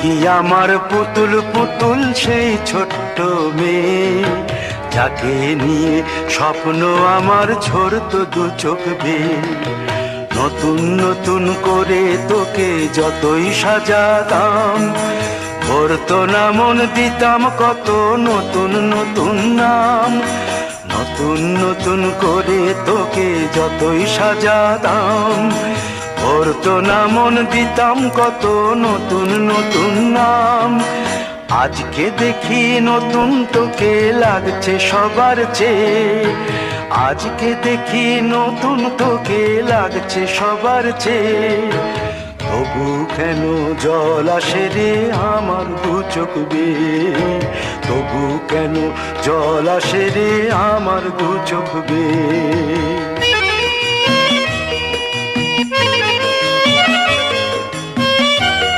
কি আমার পুতুল পুতুল সেই ছোট্ট মেয়ে, যাকে নিয়ে স্বপ্ন আমার ঝরতো দু চোখ বেয়ে। নতুন নতুন করে তোকে যতই সাজাতাম, ভরতো না মন, দিতাম কত নতুন নতুন নাম। নতুন নতুন করে তোকে যতই সাজাতাম, ভরতো না মন, দিতাম কত নতুন নতুন নাম। আজকে দেখি নতুন তোকে লাগছে সবার চেয়ে, আজকে দেখি নতুন তোকে লাগছে সবার চেয়ে। তবু কেন জল আসে রে আমার দু চোখ বেয়ে, তবু কেন জল আসে রে আমার দু চোখ বেয়ে।